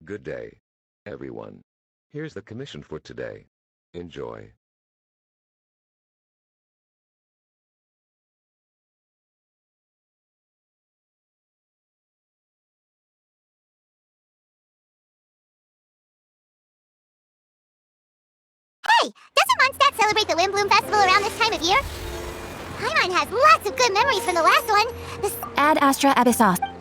Good day, everyone. Here's the commission for today. Enjoy. Hey, doesn't Mondstadt celebrate the Windblume Festival around this time of year? Paimon has lots of good memories from the last one. Ad Astra Abyssos.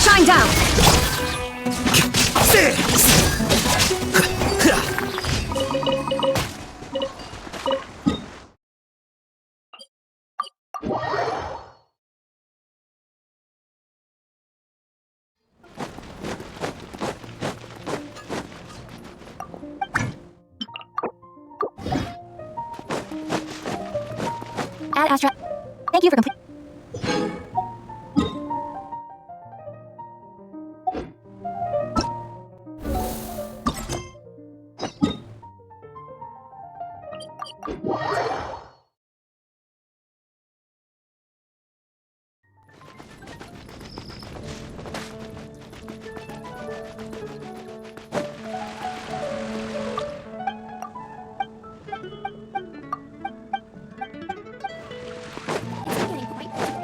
Shine down! Thank you for complete.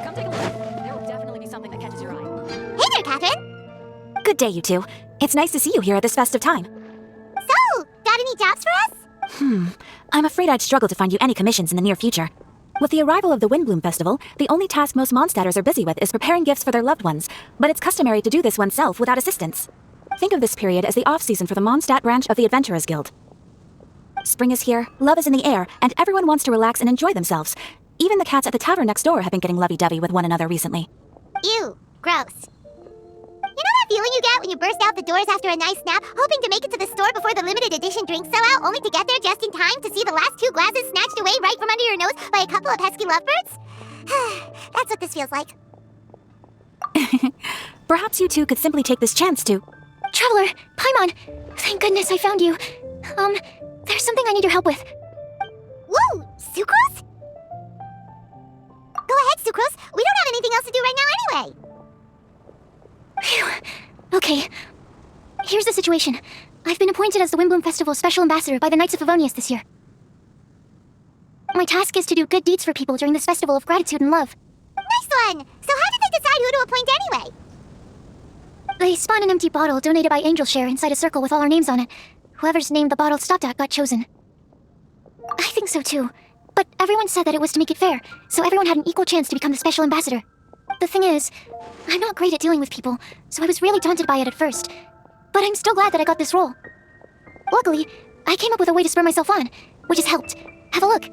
Come take a look. There will definitely be something that catches your eye. Hey there, Catherine! Good day, you two. It's nice to see you here at this festive time. So, got any jobs for us? I'm afraid I'd struggle to find you any commissions in the near future. With the arrival of the Windblume Festival, the only task most Mondstadters are busy with is preparing gifts for their loved ones, but it's customary to do this oneself without assistance. Think of this period as the off-season for the Mondstadt branch of the Adventurers Guild. Spring is here, love is in the air, and everyone wants to relax and enjoy themselves. Even the cats at the tavern next door have been getting lovey-dovey with one another recently. Ew, gross. You know that feeling you get when you burst out the doors after a nice nap, hoping to make it to the store before the limited edition drinks sell out, only to get there just in time to see the last 2 glasses snatched away right from under your nose by a couple of pesky lovebirds? That's what this feels like. Perhaps you two could simply take this chance to... Traveler, Paimon! Thank goodness I found you. There's something I need your help with. Whoa, Sucrose? Go ahead, Sucrose. We don't have anything else to do right now anyway. Phew. Okay. Here's the situation. I've been appointed as the Windblume Festival's special ambassador by the Knights of Favonius this year. My task is to do good deeds for people during this festival of gratitude and love. Nice one! So how did they decide who to appoint anyway? They spawned an empty bottle donated by Angel Share inside a circle with all our names on it. Whoever's name the bottle stopped at got chosen. I think so too. But everyone said that it was to make it fair, so everyone had an equal chance to become the special ambassador. The thing is, I'm not great at dealing with people, so I was really daunted by it at first. But I'm still glad that I got this role. Luckily, I came up with a way to spur myself on, which has helped. Have a look.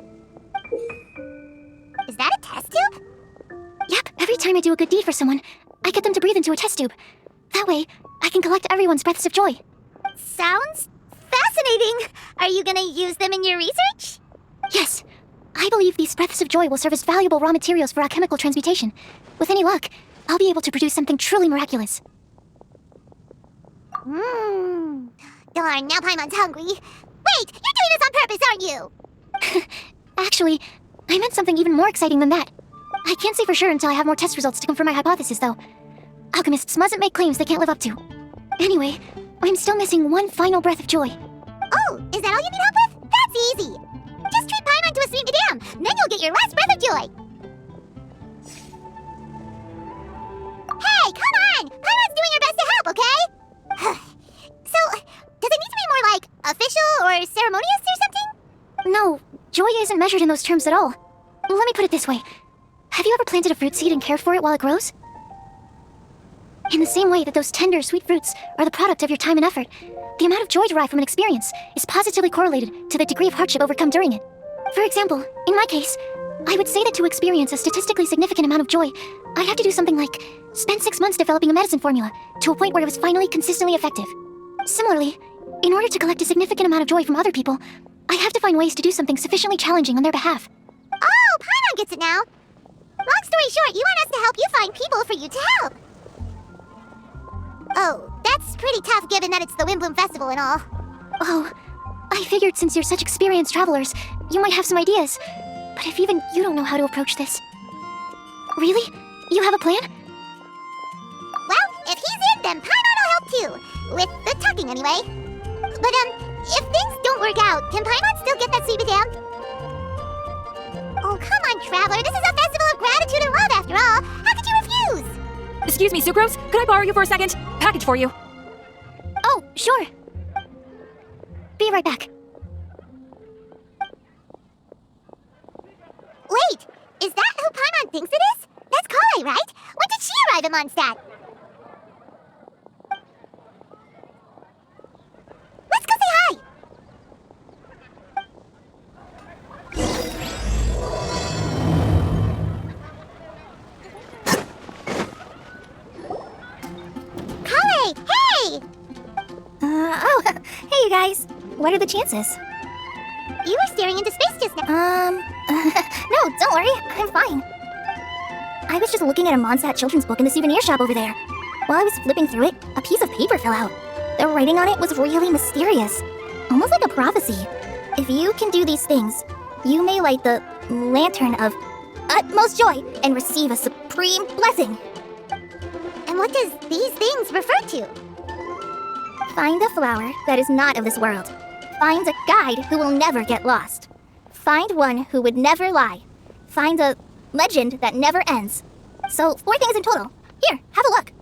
Is that a test tube? Yep, every time I do a good deed for someone, I get them to breathe into a test tube. That way, I can collect everyone's breaths of joy. Sounds fascinating. Are you gonna use them in your research? Yes. I believe these breaths of joy will serve as valuable raw materials for alchemical transmutation. With any luck, I'll be able to produce something truly miraculous. Darn, now Paimon's hungry. Wait, you're doing this on purpose, aren't you? Actually, I meant something even more exciting than that. I can't say for sure until I have more test results to confirm my hypothesis, though. Alchemists mustn't make claims they can't live up to. Anyway, I'm still missing one final breath of joy. Oh, is that all you need help with? That's easy. Just treat Paimon to a sweet madame, then you'll get your last breath of joy. Hey, come on! Paimon's doing her best to help, okay? So, does it need to be more like official or ceremonious or something? No, joy isn't measured in those terms at all. Let me put it this way. Have you ever planted a fruit seed and cared for it while it grows? In the same way that those tender, sweet fruits are the product of your time and effort, the amount of joy derived from an experience is positively correlated to the degree of hardship overcome during it. For example, in my case, I would say that to experience a statistically significant amount of joy, I'd have to do something like spend 6 months developing a medicine formula to a point where it was finally consistently effective. Similarly, in order to collect a significant amount of joy from other people, I have to find ways to do something sufficiently challenging on their behalf. Oh, Paimon gets it now. Long story short, you want us to help you find people for you to help. Oh, that's pretty tough given that it's the Windblume Festival and all. Oh, I figured since you're such experienced travelers, you might have some ideas. But if even you don't know how to approach this... Really? You have a plan? Well, if he's in, then Paimon will help too. With the talking, anyway. But, if things don't work out, can Paimon still get that sweet madame? Oh, come on, Traveler. This is a festival of gratitude and love, after all. How could you refuse? Excuse me, Sucrose? Could I borrow you for a second? Package for you. Oh, sure. Be right back. Wait, is that who Paimon thinks it is? That's Kale, right? When did she arrive in Mondstadt? Let's go say hi! Kale, hey! Hey you guys. What are the chances? You were staring into space just now. No, don't worry. I'm fine. I was just looking at a Mondstadt children's book in the souvenir shop over there. While I was flipping through it, a piece of paper fell out. The writing on it was really mysterious, almost like a prophecy. If you can do these things, you may light the lantern of utmost joy and receive a supreme blessing. And what does these things refer to? Find a flower that is not of this world. Find a guide who will never get lost. Find one who would never lie. Find a legend that never ends. So 4 things in total. Here, have a look.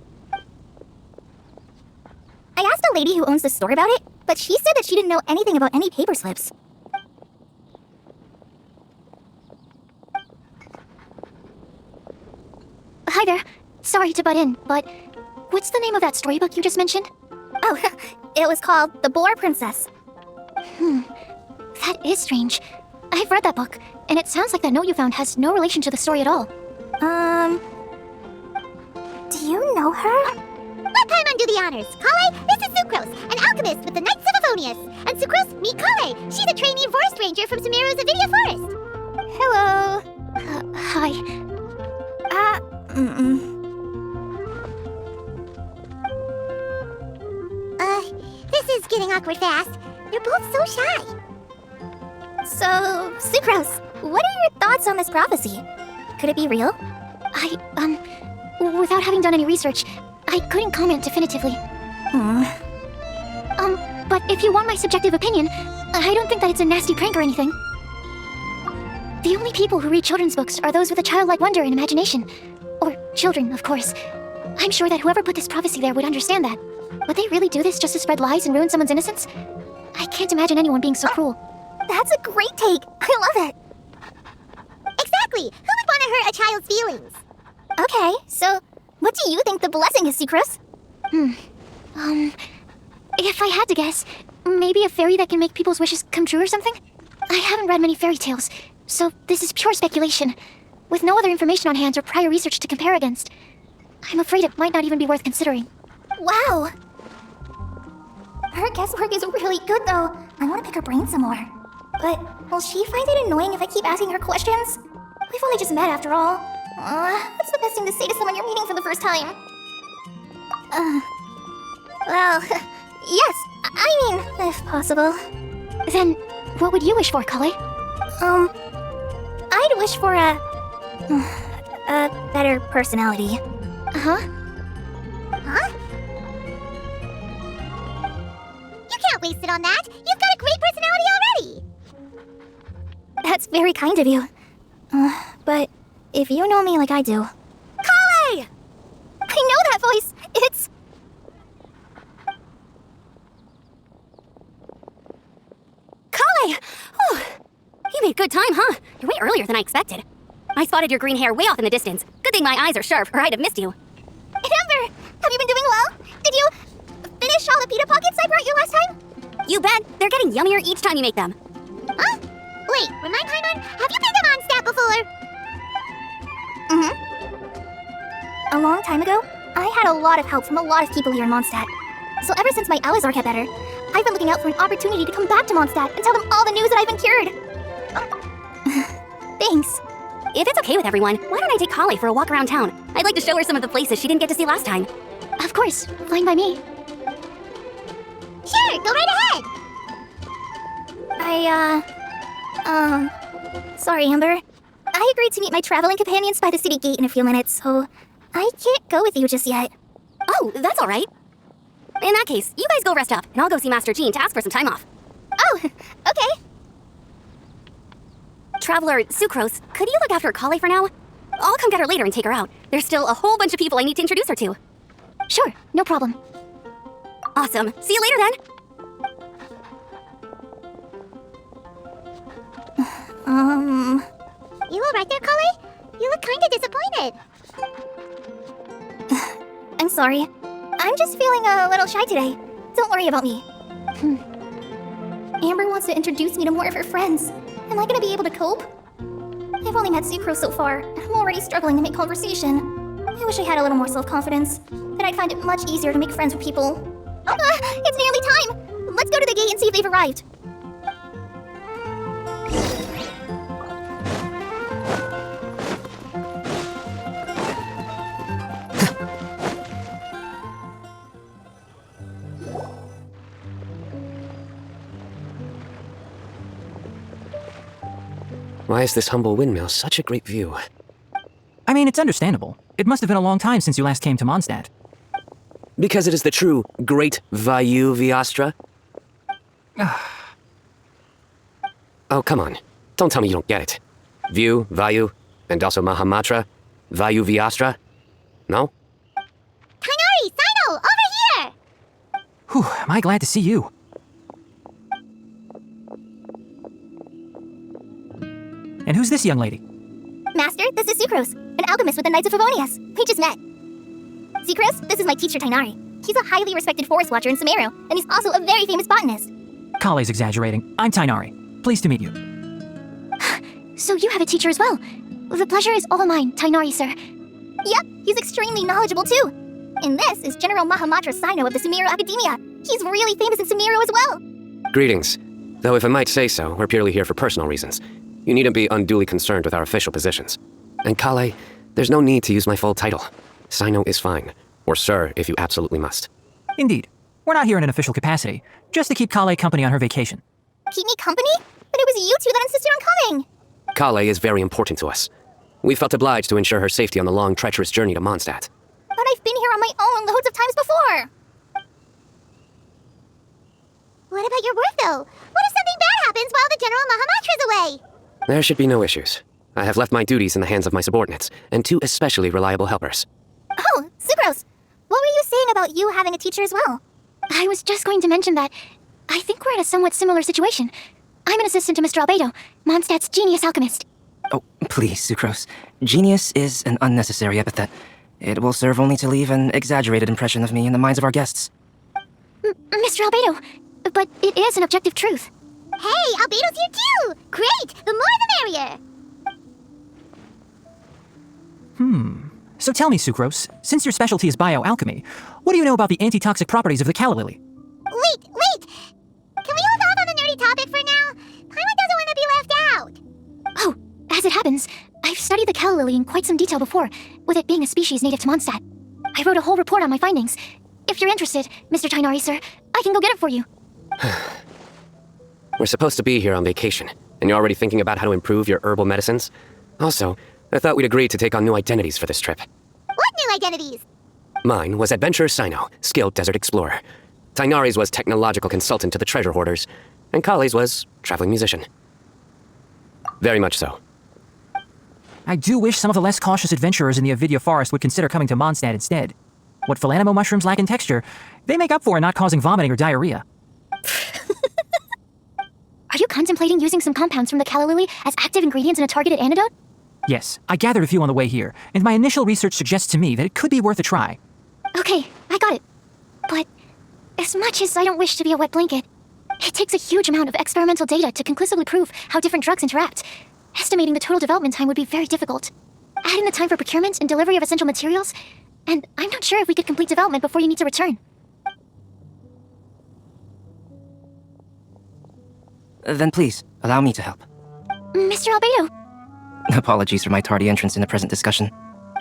I asked a lady who owns the store about it, but she said that she didn't know anything about any paper slips. Hi there. Sorry to butt in, but what's the name of that storybook you just mentioned? Oh, it was called The Boar Princess. That is strange. I've read that book, and it sounds like that note you found has no relation to the story at all. Do you know her? Let Paimon do the honors. Kale, this is Sucrose, an alchemist with the Knights of Favonius. And Sucrose, meet Kale. She's a trainee forest ranger from Sumeru's Avidia Forest. Hello. Hi. This is getting awkward fast. You're both so shy. So, Sucrose, what are your thoughts on this prophecy? Could it be real? Without having done any research, I couldn't comment definitively. But if you want my subjective opinion, I don't think that it's a nasty prank or anything. The only people who read children's books are those with a childlike wonder and imagination. Or children, of course. I'm sure that whoever put this prophecy there would understand that. Would they really do this just to spread lies and ruin someone's innocence? I can't imagine anyone being so cruel. That's a great take. I love it. Exactly. Who would want to hurt a child's feelings? Okay, so what do you think the blessing is, Sucrose? If I had to guess, maybe a fairy that can make people's wishes come true or something? I haven't read many fairy tales, so this is pure speculation. With no other information on hand or prior research to compare against, I'm afraid it might not even be worth considering. Wow. Her guesswork is really good, though. I want to pick her brain some more. But will she find it annoying if I keep asking her questions? We've only just met after all. What's the best thing to say to someone you're meeting for the first time? Well, yes. I mean, if possible. Then, what would you wish for, Kale? I'd wish for a better personality. Huh? You can't waste it on that. You've got a great personality already. That's very kind of you. But if you know me like I do... Kale! I know that voice! It's... Kale! Oh, you made good time, huh? You're way earlier than I expected. I spotted your green hair way off in the distance. Good thing my eyes are sharp, or I'd have missed you. Amber! Have you been doing well? Did you finish all the pita pockets I brought you last time? You bet. They're getting yummier each time you make them. Huh? Wait, remind Paimon, have you been to Mondstadt before? A long time ago, I had a lot of help from a lot of people here in Mondstadt. So ever since my Alizar got better, I've been looking out for an opportunity to come back to Mondstadt and tell them all the news that I've been cured. Thanks. If it's okay with everyone, why don't I take Kale for a walk around town? I'd like to show her some of the places she didn't get to see last time. Of course, fine by me. Sure, go right ahead. Sorry, Amber. I agreed to meet my traveling companions by the city gate in a few minutes, so I can't go with you just yet. Oh, that's all right. In that case, you guys go rest up, and I'll go see Master Jean to ask for some time off. Oh, okay. Traveler Sucrose, could you look after Kale for now? I'll come get her later and take her out. There's still a whole bunch of people I need to introduce her to. Sure, no problem. Awesome. See you later then. You all right there, Kale? You look kind of disappointed. I'm sorry. I'm just feeling a little shy today. Don't worry about me. Amber wants to introduce me to more of her friends. Am I gonna be able to cope? I've only met Sucrose so far, and I'm already struggling to make conversation. I wish I had a little more self-confidence. Then I'd find it much easier to make friends with people. It's nearly time! Let's go to the gate and see if they've arrived. Why is this humble windmill such a great view? I mean, it's understandable. It must have been a long time since you last came to Mondstadt. Because it is the true Great Vayu Viastra? Oh, come on. Don't tell me you don't get it. View, Vayu, and also Mahamatra, Vayu Viastra? No? Kainari, Sino, over here! Whew, am I glad to see you. And who's this young lady? Master, this is Sucrose, an alchemist with the Knights of Favonius. We just met. Sucrose, this is my teacher Tainari. He's a highly respected forest watcher in Sumeru, and he's also a very famous botanist. Kale's exaggerating. I'm Tainari. Pleased to meet you. So you have a teacher as well. The pleasure is all mine, Tainari, sir. Yep, he's extremely knowledgeable too. And this is General Mahamatra Sino of the Sumeru Academia. He's really famous in Sumeru as well. Greetings. Though if I might say so, we're purely here for personal reasons. You needn't be unduly concerned with our official positions. And Kale, there's no need to use my full title. Sino is fine. Or sir, if you absolutely must. Indeed. We're not here in an official capacity, just to keep Kale company on her vacation. Keep me company? But it was you two that insisted on coming. Kale is very important to us. We felt obliged to ensure her safety on the long, treacherous journey to Mondstadt. But I've been here on my own loads of times before. What about your work, though? What if something bad happens while the General Mahamatra's away? There should be no issues. I have left my duties in the hands of my subordinates, and 2 especially reliable helpers. Oh, Sucrose, what were you saying about you having a teacher as well? I was just going to mention that I think we're in a somewhat similar situation. I'm an assistant to Mr. Albedo, Mondstadt's genius alchemist. Oh, please, Sucrose. Genius is an unnecessary epithet. It will serve only to leave an exaggerated impression of me in the minds of our guests. Mr. Albedo, but it is an objective truth. Hey, Albedo's here too! Great! The more the merrier! So tell me, Sucrose, since your specialty is bioalchemy, what do you know about the antitoxic properties of the calla lily? Wait! Can we hold off on the nerdy topic for now? Paimon doesn't want to be left out! Oh, as it happens, I've studied the calla lily in quite some detail before, with it being a species native to Mondstadt. I wrote a whole report on my findings. If you're interested, Mr. Tainari, sir, I can go get it for you. We're supposed to be here on vacation, and you're already thinking about how to improve your herbal medicines? Also, I thought we'd agreed to take on new identities for this trip. What new identities? Mine was Adventurer Sino, skilled desert explorer. Tainari's was technological consultant to the treasure hoarders, and Kale's was traveling musician. Very much so. I do wish some of the less cautious adventurers in the Avidya forest would consider coming to Mondstadt instead. What Philanimo mushrooms lack in texture, they make up for in not causing vomiting or diarrhea. Are you contemplating using some compounds from the calla lily as active ingredients in a targeted antidote? Yes, I gathered a few on the way here, and my initial research suggests to me that it could be worth a try. Okay, I got it. But as much as I don't wish to be a wet blanket, it takes a huge amount of experimental data to conclusively prove how different drugs interact. Estimating the total development time would be very difficult. Add in the time for procurement and delivery of essential materials, and I'm not sure if we could complete development before you need to return. Then please, allow me to help. Mr. Albedo, Apologies for my tardy entrance in the present discussion.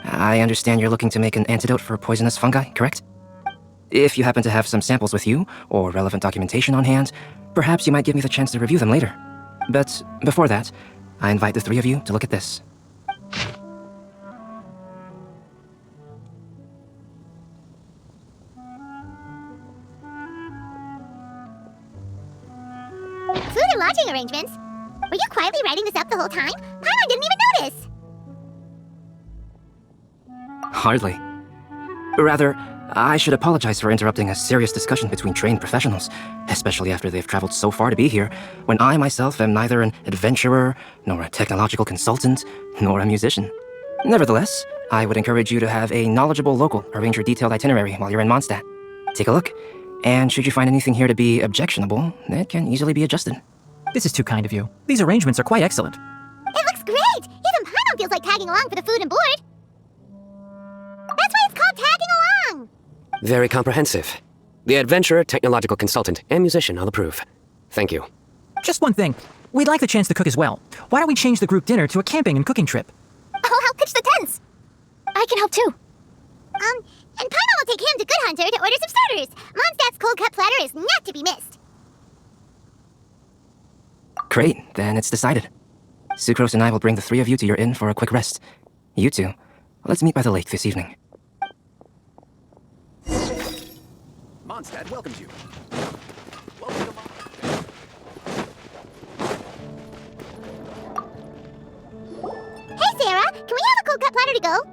I understand you're looking to make an antidote for poisonous fungi, correct? If you happen to have some samples with you, or relevant documentation on hand, perhaps you might give me the chance to review them later. But before that, I invite the 3 of you to look at this. Food and lodging arrangements? Were you quietly writing this up the whole time? Paimon didn't even notice! Hardly. Rather, I should apologize for interrupting a serious discussion between trained professionals, especially after they've traveled so far to be here, when I myself am neither an adventurer, nor a technological consultant, nor a musician. Nevertheless, I would encourage you to have a knowledgeable local arrange your detailed itinerary while you're in Mondstadt. Take a look, and should you find anything here to be objectionable, it can easily be adjusted. This is too kind of you. These arrangements are quite excellent. It looks great! Even Paimon feels like tagging along for the food and board! That's why it's called tagging along! Very comprehensive. The adventurer, technological consultant, and musician all approve. Thank you. Just one thing. We'd like the chance to cook as well. Why don't we change the group dinner to a camping and cooking trip? I'll help pitch the tents. I can help too. And Paimon will take him to Good Hunter to order some starters. Mondstadt's cold cut platter is not to be missed. Great, then it's decided. Sucrose and I will bring the three of you to your inn for a quick rest. You two, let's meet by the lake this evening. Mondstadt welcomes you. Hey, Sarah, can we have a cold cut platter to go?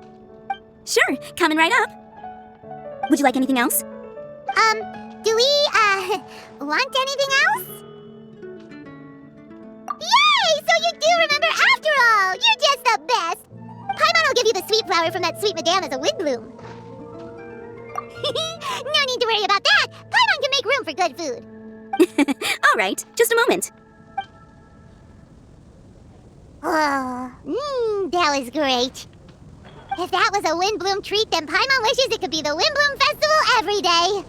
Sure, coming right up. Would you like anything else? Do we, want anything else? Yay! So you do remember after all! You're just the best! Paimon will give you the sweet flower from that sweet madame as a Windblume. No need to worry about that! Paimon can make room for good food. All right, just a moment. Oh, that was great. If that was a Windblume treat, then Paimon wishes it could be the Windblume Festival every day.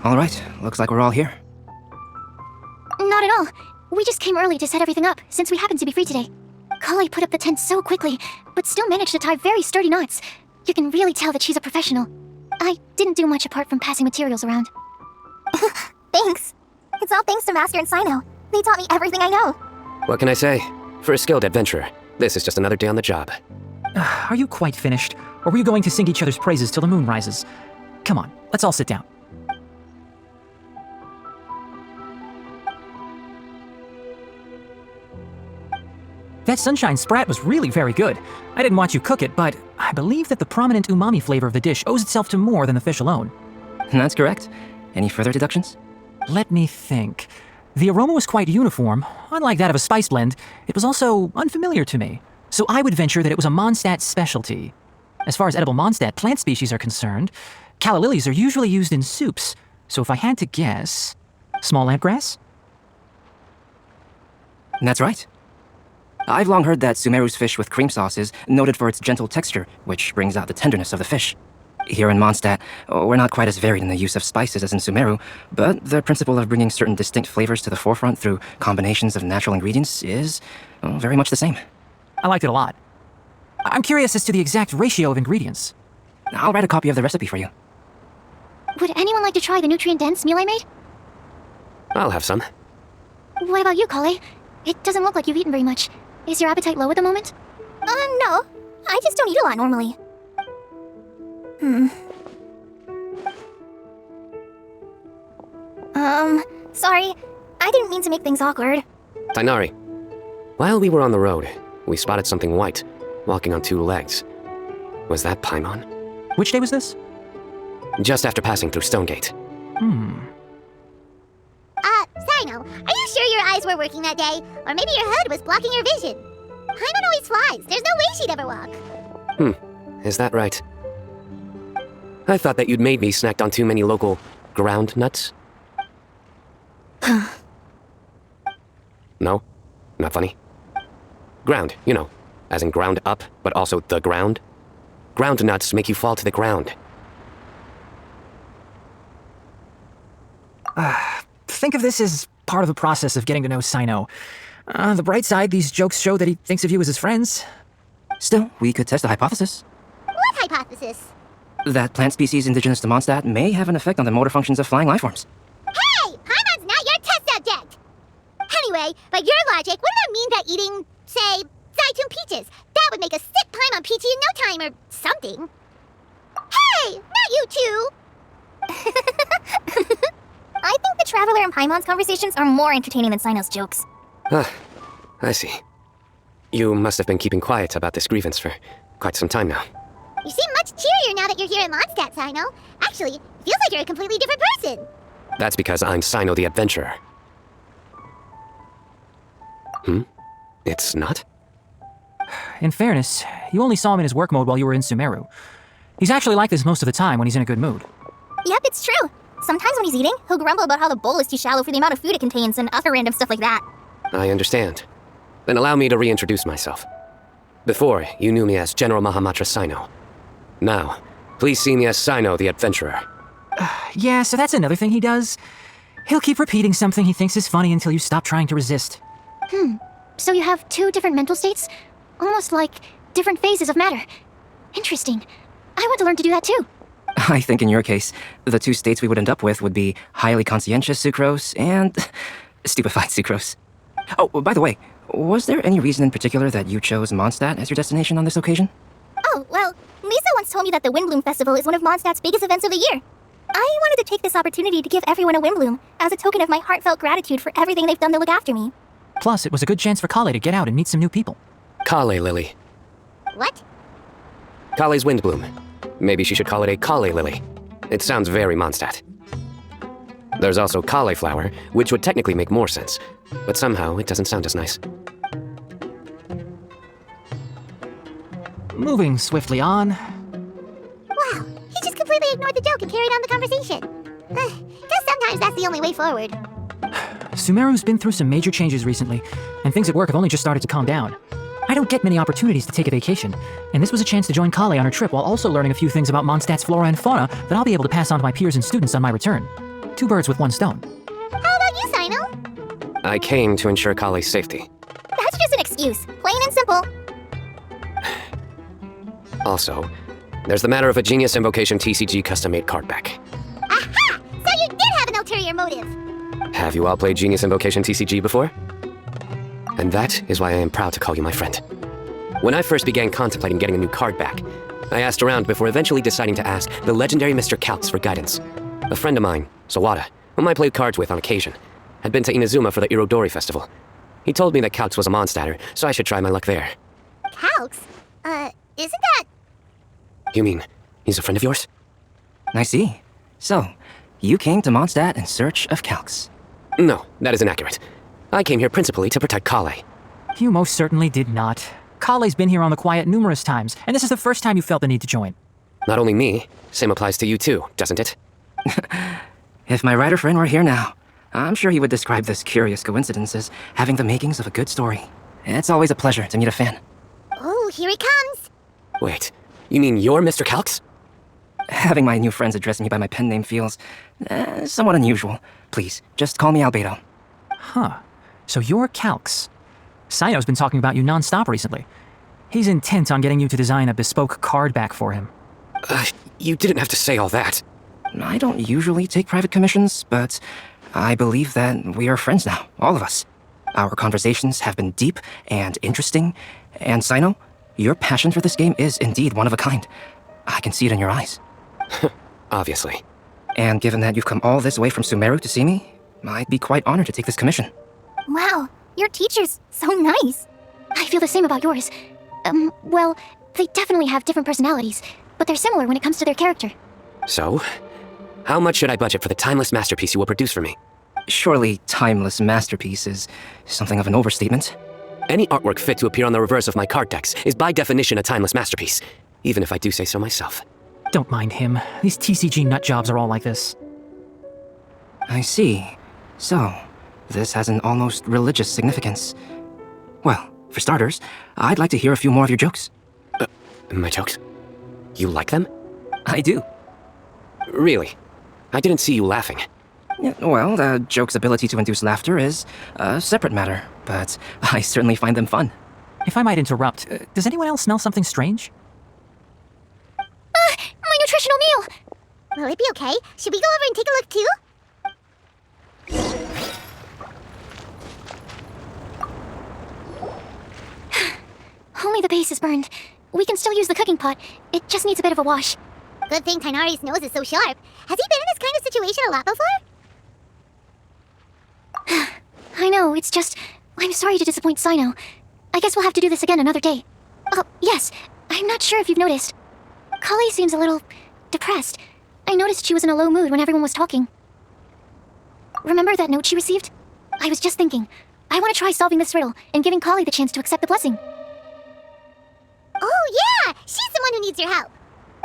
All right, looks like we're all here. Not at all. We just came early to set everything up, since we happen to be free today. Kale put up the tent so quickly, but still managed to tie very sturdy knots. You can really tell that she's a professional. I didn't do much apart from passing materials around. Thanks. It's all thanks to Master and Sino. They taught me everything I know. What can I say? For a skilled adventurer, this is just another day on the job. Are you quite finished? Or were you going to sing each other's praises till the moon rises? Come on, let's all sit down. That sunshine sprat was really very good. I didn't watch you cook it, but I believe that the prominent umami flavor of the dish owes itself to more than the fish alone. That's correct. Any further deductions? Let me think. The aroma was quite uniform. Unlike that of a spice blend, it was also unfamiliar to me. So I would venture that it was a Mondstadt specialty. As far as edible Mondstadt plant species are concerned, calla lilies are usually used in soups. So if I had to guess... small lampgrass? That's right. I've long heard that Sumeru's fish with cream sauce is noted for its gentle texture, which brings out the tenderness of the fish. Here in Mondstadt, we're not quite as varied in the use of spices as in Sumeru, but the principle of bringing certain distinct flavors to the forefront through combinations of natural ingredients is very much the same. I liked it a lot. I'm curious as to the exact ratio of ingredients. I'll write a copy of the recipe for you. Would anyone like to try the nutrient-dense meal I made? I'll have some. What about you, Kale? It doesn't look like you've eaten very much. Is your appetite low at the moment? No. I just don't eat a lot normally. Sorry. I didn't mean to make things awkward. Tainari, while we were on the road, we spotted something white, walking on two legs. Was that Paimon? Which day was this? Just after passing through Stonegate. Sino, are you sure your eyes were working that day? Or maybe your hood was blocking your vision? Paimon always flies. There's no way she'd ever walk. Is that right? I thought that you'd made me snacked on too many local ground nuts. No? Not funny? Ground, you know, as in ground up, but also the ground. Ground nuts make you fall to the ground. Think of this as part of the process of getting to know Sino. The bright side, these jokes show that he thinks of you as his friends. Still, we could test a hypothesis. What hypothesis? That plant species indigenous to Mondstadt may have an effect on the motor functions of flying lifeforms. Hey! Paimon's not your test subject! Anyway, by your logic, wouldn't that mean that eating, say, Zaitun peaches, that would make a sick Paimon peachy in no time or something? Hey! Not you two! I think the Traveler and Paimon's conversations are more entertaining than Sino's jokes. I see. You must have been keeping quiet about this grievance for quite some time now. You seem much cheerier now that you're here in Mondstadt, Sino. Actually, it feels like you're a completely different person. That's because I'm Sino the Adventurer. It's not? In fairness, you only saw him in his work mode while you were in Sumeru. He's actually like this most of the time when he's in a good mood. Yep, it's true. Sometimes when he's eating, he'll grumble about how the bowl is too shallow for the amount of food it contains and other random stuff like that. I understand. Then allow me to reintroduce myself. Before, you knew me as General Mahamatra Sino. Now, Please see me as Sino the Adventurer. Yeah, so that's another thing he does. He'll keep repeating something he thinks is funny until you stop trying to resist. So you have two different mental states? Almost like different phases of matter. Interesting. I want to learn to do that too. I think in your case, the two states we would end up with would be highly conscientious sucrose and stupefied sucrose. Oh, by the way, was there any reason in particular that you chose Mondstadt as your destination on this occasion? Oh, well, Lisa once told me that the Windblume Festival is one of Mondstadt's biggest events of the year. I wanted to take this opportunity to give everyone a Windblume as a token of my heartfelt gratitude for everything they've done to look after me. Plus, it was a good chance for Kale to get out and meet some new people. Kale Lily. What? Kale's Windblume. Maybe she should call it a Kale Lily. It sounds very Mondstadt. There's also cauliflower, which would technically make more sense, but somehow it doesn't sound as nice. Moving swiftly on. Wow, he just completely ignored the joke and carried on the conversation. Guess sometimes that's the only way forward. Sumeru's been through some major changes recently, and things at work have only just started to calm down. I don't get many opportunities to take a vacation, and this was a chance to join Kale on her trip while also learning a few things about Mondstadt's flora and fauna that I'll be able to pass on to my peers and students on my return. 2 birds with 1 stone. How about you, Sino? I came to ensure Kale's safety. That's just an excuse, plain and simple. Also, there's the matter of a Genius Invocation TCG custom-made card back. Aha! So you did have an ulterior motive. Have you all played Genius Invocation TCG before? And that is why I am proud to call you my friend. When I first began contemplating getting a new card back, I asked around before eventually deciding to ask the legendary Mr. Kaltz for guidance. A friend of mine, Sawada, whom I played cards with on occasion, had been to Inazuma for the Irodori Festival. He told me that Kaltz was a Mondstadter, so I should try my luck there. Calx? Isn't that... You mean, he's a friend of yours? I see. So, you came to Mondstadt in search of Calx. No, that is inaccurate. I came here principally to protect Kale. You most certainly did not. Kale's been here on the quiet numerous times, and this is the first time you felt the need to join. Not only me, same applies to you too, doesn't it? If my writer friend were here now, I'm sure he would describe this curious coincidence as having the makings of a good story. It's always a pleasure to meet a fan. Oh, here he comes. Wait, you mean you're Mr. Kaltz? Having my new friends address me by my pen name feels somewhat unusual. Please, just call me Albedo. Huh. So you're Kalx. Sino's been talking about you non-stop recently. He's intent on getting you to design a bespoke card back for him. You didn't have to say all that. I don't usually take private commissions, but I believe that we are friends now, all of us. Our conversations have been deep and interesting, and Sino, your passion for this game is indeed one of a kind. I can see it in your eyes. Obviously. And given that you've come all this way from Sumeru to see me, I'd be quite honored to take this commission. Wow, your teacher's so nice. I feel the same about yours. Well, they definitely have different personalities, but they're similar when it comes to their character. So, how much should I budget for the timeless masterpiece you will produce for me? Surely timeless masterpiece is something of an overstatement. Any artwork fit to appear on the reverse of my card decks is by definition a timeless masterpiece, even if I do say so myself. Don't mind him. These TCG nutjobs are all like this. I see. So, this has an almost religious significance. Well, for starters, I'd like to hear a few more of your jokes. My jokes? You like them? I do. Really? I didn't see you laughing. Yeah, well, the joke's ability to induce laughter is a separate matter, but I certainly find them fun. If I might interrupt, does anyone else smell something strange? My nutritional meal! Will it be okay? Should we go over and take a look too? Only the base is burned. We can still use the cooking pot. It just needs a bit of a wash. Good thing Tainari's nose is so sharp. Has he been in this kind of situation a lot before? I know, it's just... I'm sorry to disappoint Sino. I guess we'll have to do this again another day. Oh, yes. I'm not sure if you've noticed. Kale seems a little... depressed. I noticed she was in a low mood when everyone was talking. Remember that note she received? I was just thinking. I want to try solving this riddle and giving Kale the chance to accept the blessing. Oh, yeah! She's the one who needs your help.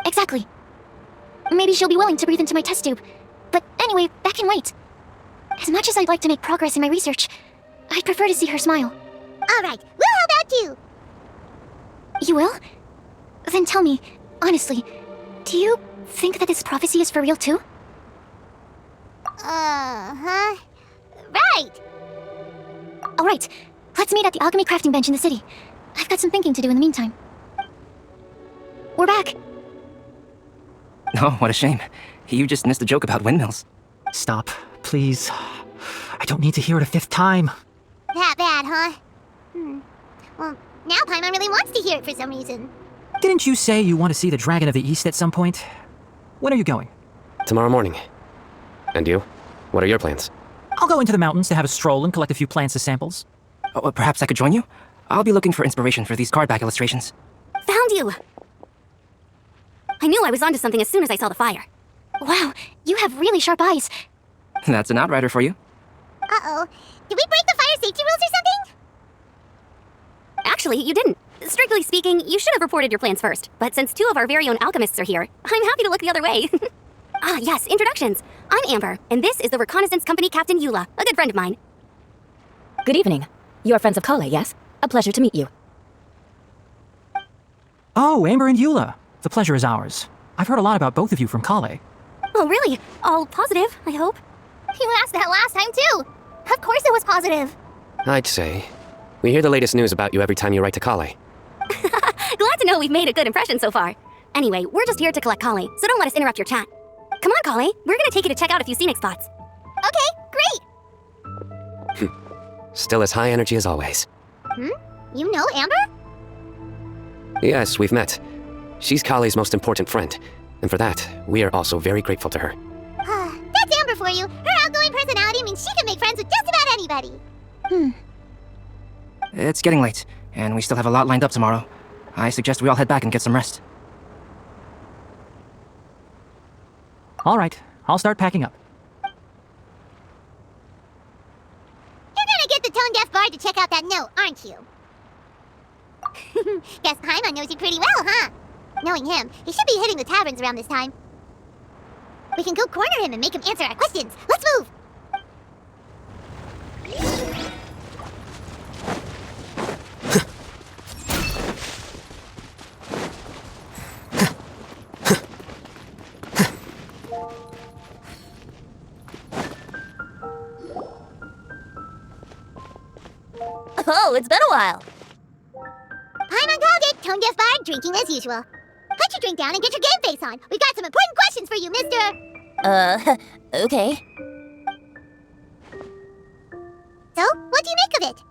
Exactly. Maybe she'll be willing to breathe into my test tube. But anyway, that can wait. As much as I'd like to make progress in my research, I'd prefer to see her smile. All right, we'll help out too. You will? Then tell me, honestly, Do you think that this prophecy is for real too? Uh-huh. Right! Alright, let's meet at the alchemy crafting bench in the city. I've got some thinking to do in the meantime. We're back. Oh, what a shame. You just missed the joke about windmills. Stop, please. I don't need to hear it a fifth time. That bad, huh? Well, now Paimon really wants to hear it for some reason. Didn't you say you want to see the Dragon of the East at some point? When are you going? Tomorrow morning. And you? What are your plans? I'll go into the mountains to have a stroll and collect a few plants as samples. Oh, perhaps I could join you? I'll be looking for inspiration for these card back illustrations. Found you! I knew I was onto something as soon as I saw the fire. Wow, you have really sharp eyes. That's an outrider for you. Uh-oh. Did we break the fire safety rules or something? Actually, you didn't. Strictly speaking, you should have reported your plans first. But since two of our very own alchemists are here, I'm happy to look the other way. Ah, yes, introductions. I'm Amber, and this is the Reconnaissance Company Captain Eula, a good friend of mine. Good evening. You are friends of Kale, yes? A pleasure to meet you. Oh, Amber and Eula. The pleasure is ours. I've heard a lot about both of you from Kale. Oh, really? All positive, I hope. You asked that last time, too. Of course it was positive. I'd say. We hear the latest news about you every time you write to Kale. Glad to know we've made a good impression so far. Anyway, we're just here to collect Kale, so don't let us interrupt your chat. Come on, Kale. We're gonna take you to check out a few scenic spots. Okay, great. Still as high energy as always. You know Amber? Yes, we've met. She's Kale's most important friend, and for that, we are also very grateful to her. That's Amber for you. Her outgoing personality means she can make friends with just about anybody. It's getting late, and we still have a lot lined up tomorrow. I suggest we all head back and get some rest. All right, I'll start packing up. You're gonna get the tone-deaf bard to check out that note, aren't you? Guess Paimon knows you pretty well, huh? Knowing him, he should be hitting the taverns around this time. We can go corner him and make him answer our questions. Let's move! Oh, it's been a while. Paimon called it, tone-deaf bard drinking as usual. Put your drink down and get your game face on. We've got some important questions for you, mister. Okay. So, what do you make of it?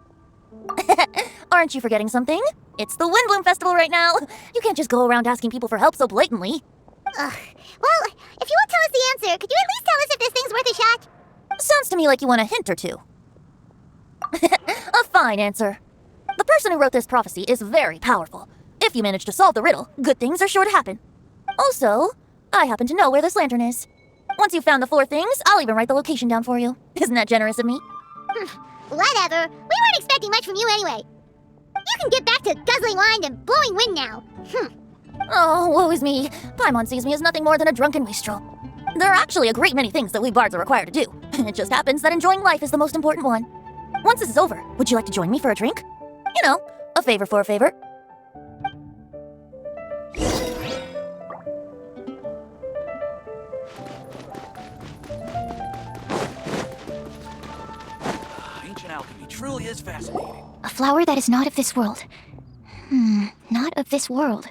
Aren't you forgetting something? It's the Windblume Festival right now. You can't just go around asking people for help so blatantly. Ugh. Well, if you won't tell us the answer, could you at least tell us if this thing's worth a shot? Sounds to me like you want a hint or two. A fine answer. The person who wrote this prophecy is very powerful. If you manage to solve the riddle, good things are sure to happen. Also, I happen to know where this lantern is. Once you've found the 4 things, I'll even write the location down for you. Isn't that generous of me? Whatever. We weren't expecting much from you anyway. You can get back to guzzling wine and blowing wind now. Oh, woe is me. Paimon sees me as nothing more than a drunken wastrel. There are actually a great many things that we bards are required to do. It just happens that enjoying life is the most important one. Once this is over, would you like to join me for a drink? You know, a favor for a favor. Ancient alchemy truly is fascinating. A flower that is not of this world. Not of this world.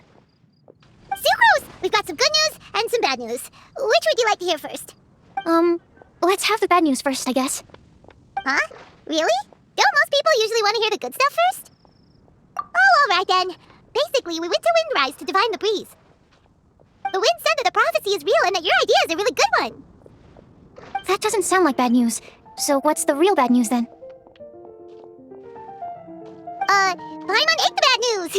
Sucrose! We've got some good news and some bad news. Which would you like to hear first? Let's have the bad news first, I guess. Huh? Really? Don't most people usually want to hear the good stuff first? Oh, alright then. Basically, we went to Windrise to divine the breeze. The wind said that the prophecy is real and that your idea is a really good one. That doesn't sound like bad news. So what's the real bad news then? Paimon ate the bad news!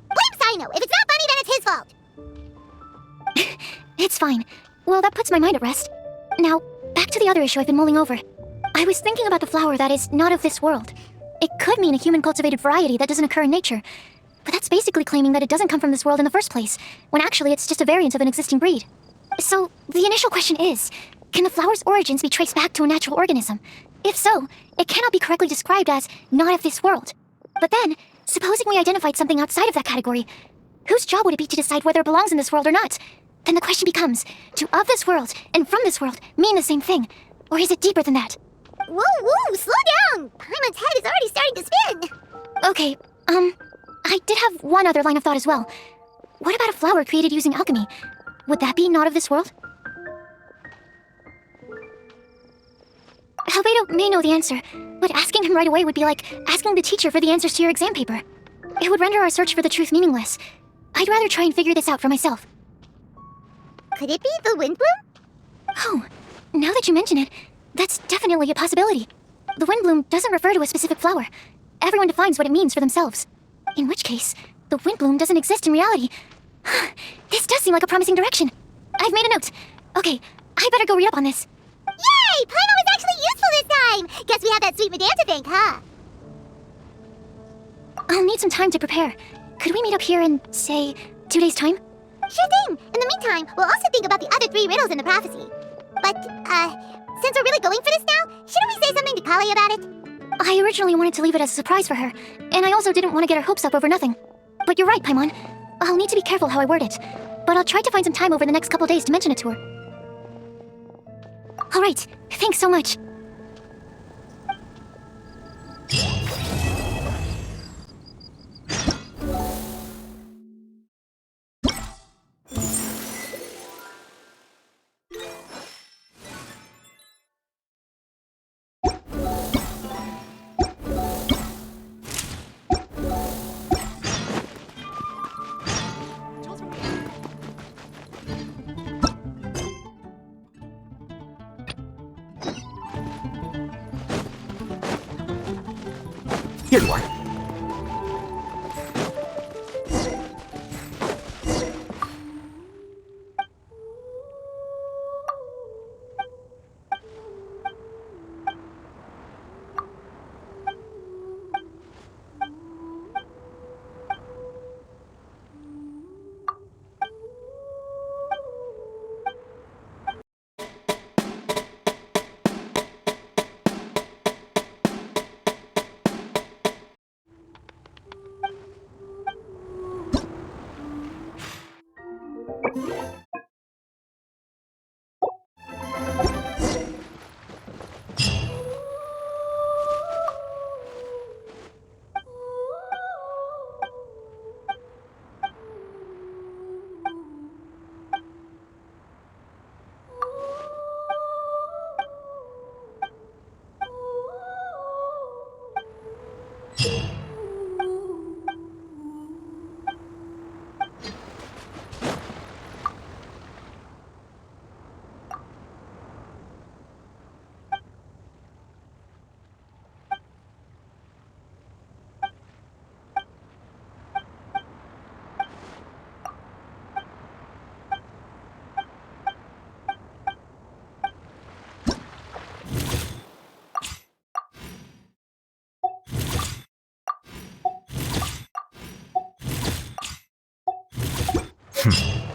Blame Sino. If it's not funny, then it's his fault. It's fine. Well, that puts my mind at rest. Now, back to the other issue I've been mulling over. I was thinking about the flower that is not of this world. It could mean a human-cultivated variety that doesn't occur in nature. But that's basically claiming that it doesn't come from this world in the first place, when actually it's just a variant of an existing breed. So, the initial question is, can the flower's origins be traced back to a natural organism? If so, it cannot be correctly described as not of this world. But then, supposing we identified something outside of that category, whose job would it be to decide whether it belongs in this world or not? Then the question becomes, do of this world and from this world mean the same thing? Or is it deeper than that? Whoa, whoa, slow down! Paimon's head is already starting to spin! Okay, I did have one other line of thought as well. What about a flower created using alchemy? Would that be not of this world? Albedo may know the answer, but asking him right away would be like asking the teacher for the answers to your exam paper. It would render our search for the truth meaningless. I'd rather try and figure this out for myself. Could it be the Windblume? Oh, now that you mention it, that's definitely a possibility. The Windblume doesn't refer to a specific flower. Everyone defines what it means for themselves. In which case, the Windblume doesn't exist in reality. This does seem like a promising direction. I've made a note. Okay, I better go read up on this. Yay! Paimon was actually useful this time! Guess we have that sweet madame to thank, huh? I'll need some time to prepare. Could we meet up here in, say, 2 days' time? Sure thing! In the meantime, we'll also think about the other 3 riddles in the prophecy. But, since we're really going for this now, shouldn't we say something to Kale about it? I originally wanted to leave it as a surprise for her, and I also didn't want to get her hopes up over nothing. But you're right, Paimon. I'll need to be careful how I word it. But I'll try to find some time over the next couple days to mention it to her. Alright, thanks so much. Here you are.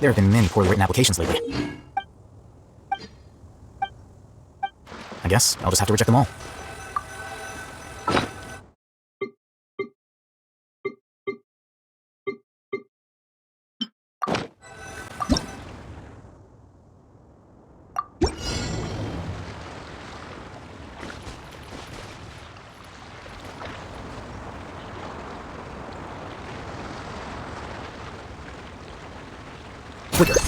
There have been many poorly written applications lately. I guess I'll just have to reject them all. Flicker.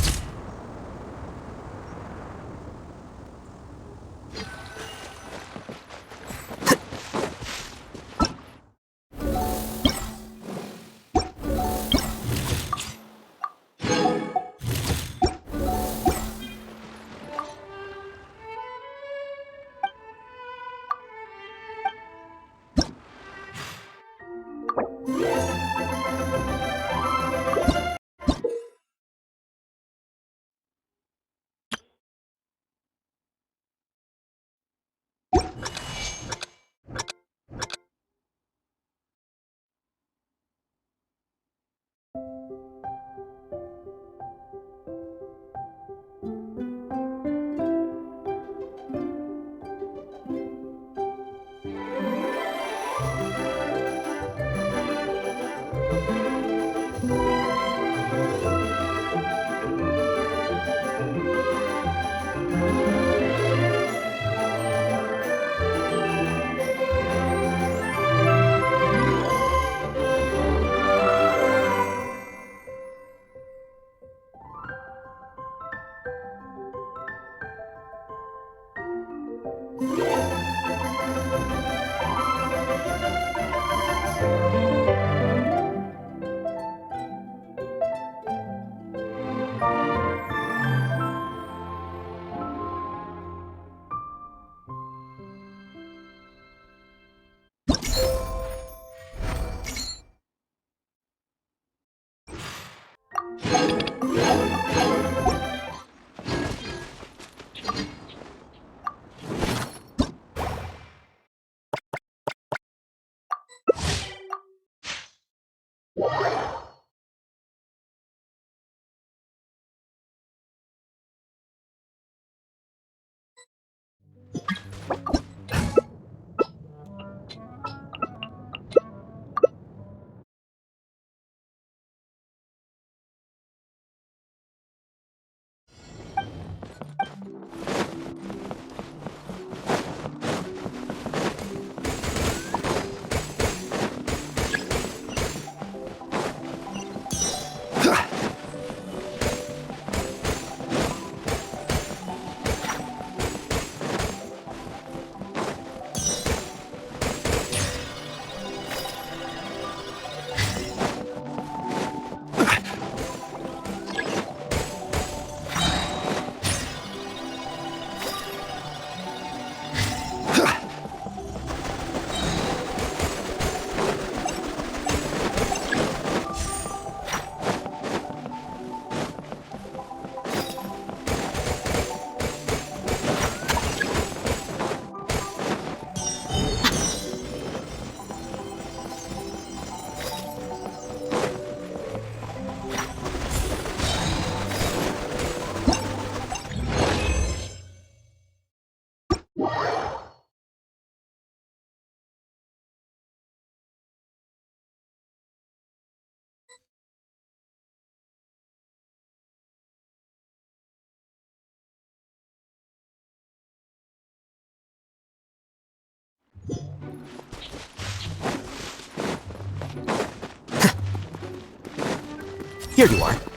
Here you are.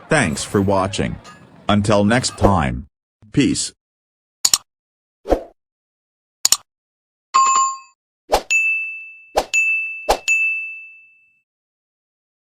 Thanks for watching. Until next time. Peace.